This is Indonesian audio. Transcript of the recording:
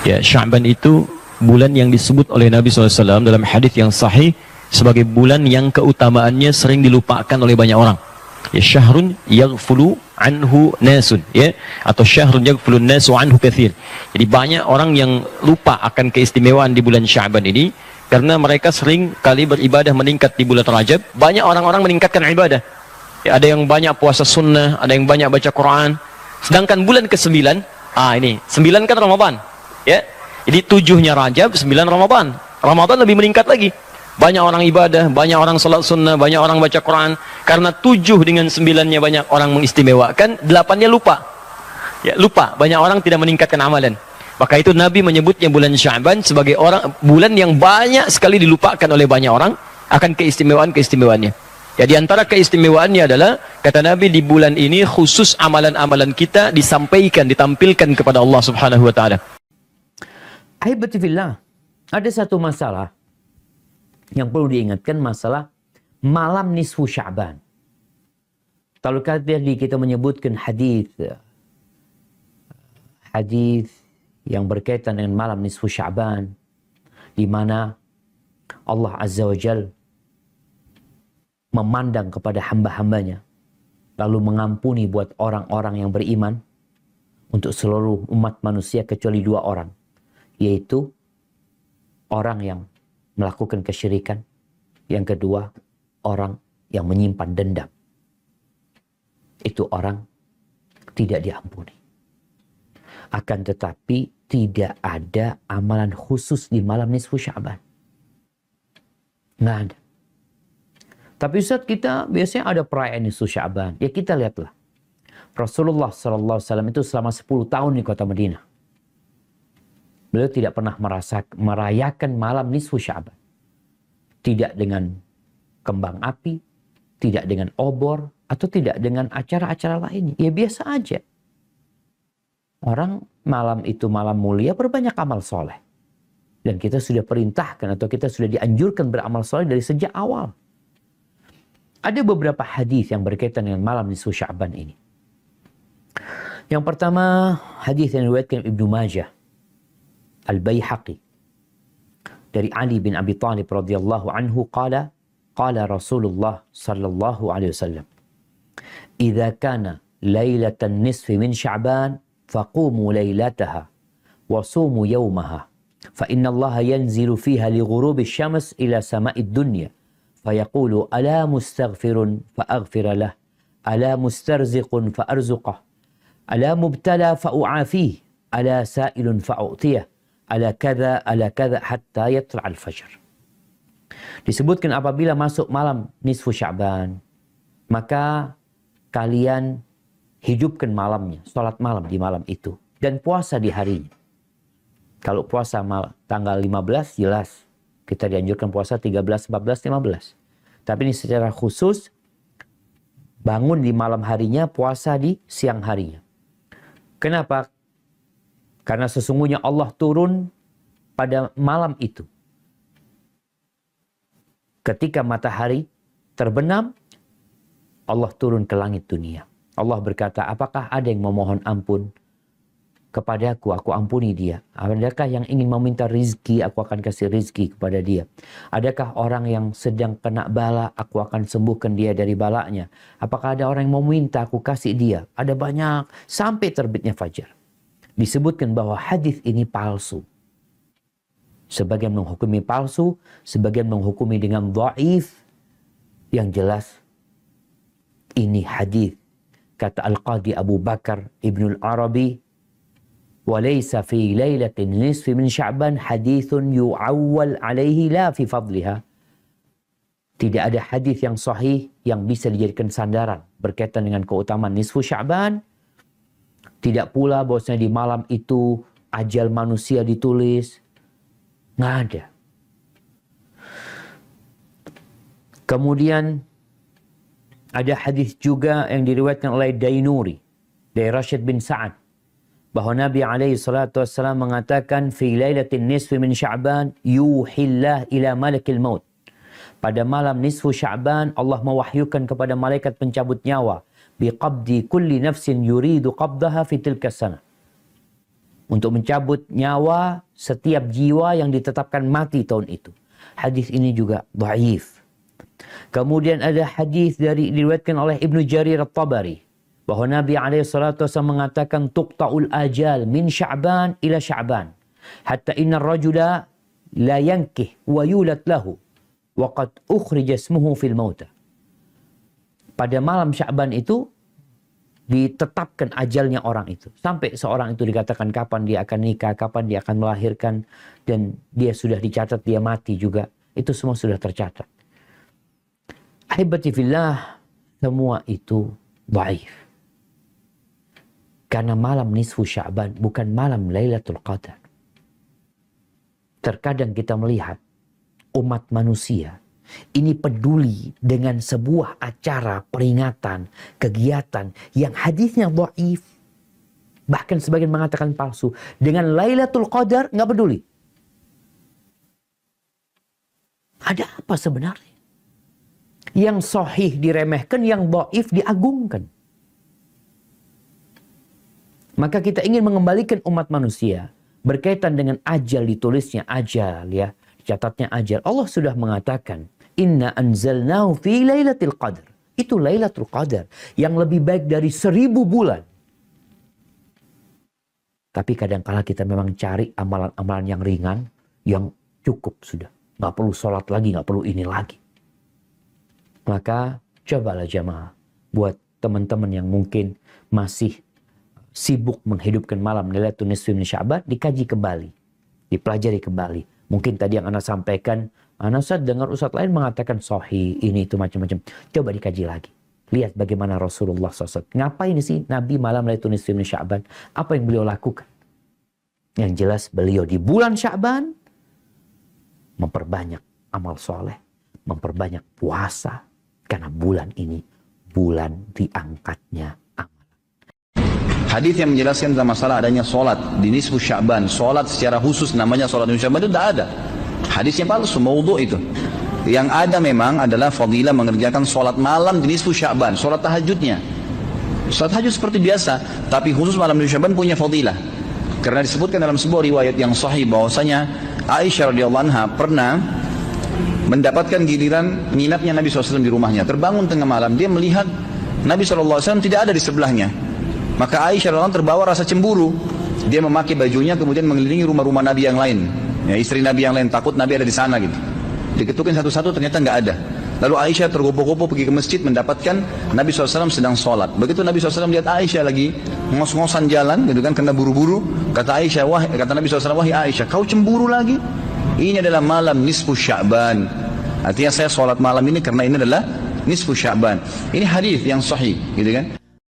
Ya, Sya'ban itu bulan yang disebut oleh Nabi SAW dalam hadis yang sahih sebagai bulan yang keutamaannya sering dilupakan oleh banyak orang. Ya, syahrun yaghfulu anhu nasun, ya, atau syahrun yaghfulu nasu anhu katsir. Jadi banyak orang yang lupa akan keistimewaan di bulan Sya'ban ini karena mereka sering kali beribadah meningkat di bulan Rajab. Banyak orang-orang meningkatkan ibadah. Ya, ada yang banyak puasa sunnah, ada yang banyak baca Quran. Sedangkan bulan ke-9, ini 9 kan Ramadan. Ya. Jadi 7-nya Rajab, 9 Ramadan. Ramadan lebih meningkat lagi. Banyak orang ibadah, banyak orang salat sunnah, banyak orang baca Quran. Karena 7 dengan 9-nya banyak orang mengistimewakan, 8-nya lupa. Ya, lupa. Banyak orang tidak meningkatkan amalan. Maka itu Nabi menyebutnya bulan Sya'ban sebagai bulan yang banyak sekali dilupakan oleh banyak orang akan keistimewaan-keistimewaannya. Ya, di antara keistimewaannya adalah, kata Nabi, di bulan ini khusus amalan-amalan kita disampaikan, ditampilkan kepada Allah Subhanahu wa taala. Ahibati fillah, ada satu masalah yang perlu diingatkan, masalah malam nisfu Sya'ban. Kalau tadi kita menyebutkan hadis yang berkaitan dengan malam nisfu Sya'ban, di mana Allah Azza wa Jalla memandang kepada hamba-hambanya, lalu mengampuni buat orang-orang yang beriman untuk seluruh umat manusia kecuali 2 orang, yaitu orang yang melakukan kesyirikan, yang kedua orang yang menyimpan dendam. Itu orang tidak diampuni. Akan tetapi tidak ada amalan khusus di malam nisfu Sya'ban. Nggak ada. Tapi Ustaz, kita biasanya ada perayaan nisfu Sya'ban. Ya, kita lihatlah. Rasulullah SAW itu selama 10 tahun di kota Madinah, beliau tidak pernah merayakan malam nisfu Sya'ban. Tidak dengan kembang api, tidak dengan obor, atau tidak dengan acara-acara lainnya. Ya biasa aja. Orang malam itu malam mulia, berbanyak amal soleh. Dan kita sudah perintahkan atau kita sudah dianjurkan beramal soleh dari sejak awal. Ada beberapa hadis yang berkaitan dengan malam nisfu Sya'ban ini. Yang pertama, hadis yang diriwayatkan Ibnu Majah, Al-Baihaqi, dari Ali bin Abi Thalib radhiyallahu anhu, qala Rasulullah sallallahu alaihi wasallam, "Idza kana lailatan nisfi min Sya'ban faqumu lailataha wa sumu yawmaha fa inna Allah yanzilu fiha li ghurubi asy-syams ila sama'id dunya fayaqulu ala mustaghfirun fa aghfir lah, ala mustarziqun fa arzuqah, ala mubtala fa u'afih, ala sa'ilun fa u'tiyah, ala kadza hatta yatla'al fajr." Disebutkan apabila masuk malam nisfu Sya'ban, maka kalian hidupkan malamnya, sholat malam di malam itu, dan puasa di harinya. Kalau puasa tanggal 15, jelas kita dianjurkan puasa 13, 14, 15. Tapi ini secara khusus, bangun di malam harinya, puasa di siang harinya. Kenapa? Karena sesungguhnya Allah turun pada malam itu. Ketika matahari terbenam, Allah turun ke langit dunia. Allah berkata, apakah ada yang memohon ampun kepadaku, aku ampuni dia. Adakah yang ingin meminta rizki, aku akan kasih rizki kepada dia. Adakah orang yang sedang kena bala, aku akan sembuhkan dia dari balanya. Apakah ada orang yang mau minta, aku kasih dia. Ada banyak, sampai terbitnya fajar. Disebutkan bahwa hadis ini palsu. Sebagian menghukumi palsu, sebagian menghukumi dengan dhaif. Yang jelas, ini hadis. Kata Al-Qadi Abu Bakar Ibnul Arabi, وَلَيْسَ فِي لَيْلَةٍ نِصْفِ مِنْ شَعْبَانَ حَدِيثٌ يُعَوَّلْ عَلَيْهِ لَا فِي فَضْلِهَا. Tidak ada hadis yang sahih yang bisa dijadikan sandaran berkaitan dengan keutamaan nisfu Sya'ban. Tidak pula bahwasanya di malam itu ajal manusia ditulis. Nggak ada. Kemudian ada hadis juga yang diriwayatkan oleh Dainuri dari Rashid bin Sa'ad, bahwa Nabi alaihi salatu wassalam mengatakan, fi lailatin nisfi min Sya'ban yuhillah ila malakil maut. Pada malam nisfu Sya'ban, Allah mewahyukan kepada malaikat pencabut nyawa, biqabdi kulli nafsin yuridu qabdaha fi tilka sana. untuk mencabut nyawa setiap jiwa yang ditetapkan mati tahun itu. Hadis ini juga dhaif. Kemudian ada hadis diriwayatkan oleh Ibnu Jarir At-Tabari bahwa Nabi SAW mengatakan tuqta'ul ajal min Sya'ban ila Sya'ban hatta inna rajula la yankih wa yulad lahu wa qad ukhrija ismuhu fil mauta. Pada malam Sya'ban itu ditetapkan ajalnya orang itu. Sampai seorang itu dikatakan kapan dia akan nikah, kapan dia akan melahirkan, dan dia sudah dicatat dia mati juga. Itu semua sudah tercatat. Ahibati fillah, semua itu dhaif. Karena malam nisfu Sya'ban bukan malam Lailatul Qadar. Terkadang kita melihat umat manusia ini peduli dengan sebuah acara, peringatan, kegiatan yang hadisnya dhaif. Bahkan sebagian mengatakan palsu. Dengan Lailatul Qadar nggak peduli. Ada apa sebenarnya? Yang sahih diremehkan, yang dhaif diagungkan. Maka kita ingin mengembalikan umat manusia berkaitan dengan ajal, ditulisnya ajal, ya, catatnya ajal. Allah sudah mengatakan, Inna anzalnahu fi lailatul qadar. Itu Lailatul Qadar yang lebih baik dari 1000 bulan. Tapi kadang-kala kita memang cari amalan-amalan yang ringan, yang cukup sudah. Nggak perlu sholat lagi, nggak perlu ini lagi. Maka cobalah jamaah, buat teman-teman yang mungkin masih sibuk menghidupkan malam Lailatul Nisfi min Sya'ban, dikaji kembali, dipelajari kembali. Mungkin tadi yang Anda sampaikan, Anda dengar ustaz lain mengatakan sahih, ini itu macam-macam. Coba dikaji lagi. Lihat bagaimana Rasulullah SAW. Ngapain sih Nabi malam Lailatul Nisfi min Sya'ban? Apa yang beliau lakukan? Yang jelas beliau di bulan Sya'ban memperbanyak amal soleh, memperbanyak puasa. Karena bulan ini bulan diangkatnya amal. Hadis yang menjelaskan tentang masalah adanya solat di nisfu Sya'ban, solat secara khusus namanya solat nisfu Sya'ban itu tidak ada. Hadisnya palsu, maudhu itu. Yang ada memang adalah fadilah mengerjakan solat malam di nisfu Sya'ban, solat tahajudnya. Solat tahajud seperti biasa, tapi khusus malam nisfu Sya'ban punya fadilah. Karena disebutkan dalam sebuah riwayat yang sahih bahwasanya Aisyah radhiyallahu anha pernah mendapatkan giliran nginapnya Nabi SAW di rumahnya. Terbangun tengah malam, dia melihat Nabi SAW tidak ada di sebelahnya. Maka Aisyah radhiyallahu anha terbawa rasa cemburu. Dia memakai bajunya kemudian mengelilingi rumah-rumah Nabi yang lain, ya, istri Nabi yang lain, takut Nabi ada di sana gitu. Diketukin satu-satu, ternyata nggak ada. Lalu Aisyah tergopoh-gopoh pergi ke masjid mendapatkan Nabi SAW sedang sholat. Begitu Nabi SAW lihat Aisyah lagi ngos-ngosan jalan gitu kan, karena buru-buru, kata Nabi SAW, wahai Aisyah, kau cemburu lagi? Ini adalah malam nisfu Sya'ban. Artinya saya sholat malam ini karena ini adalah nisfu Sya'ban. Ini hadis yang sahih gitu kan.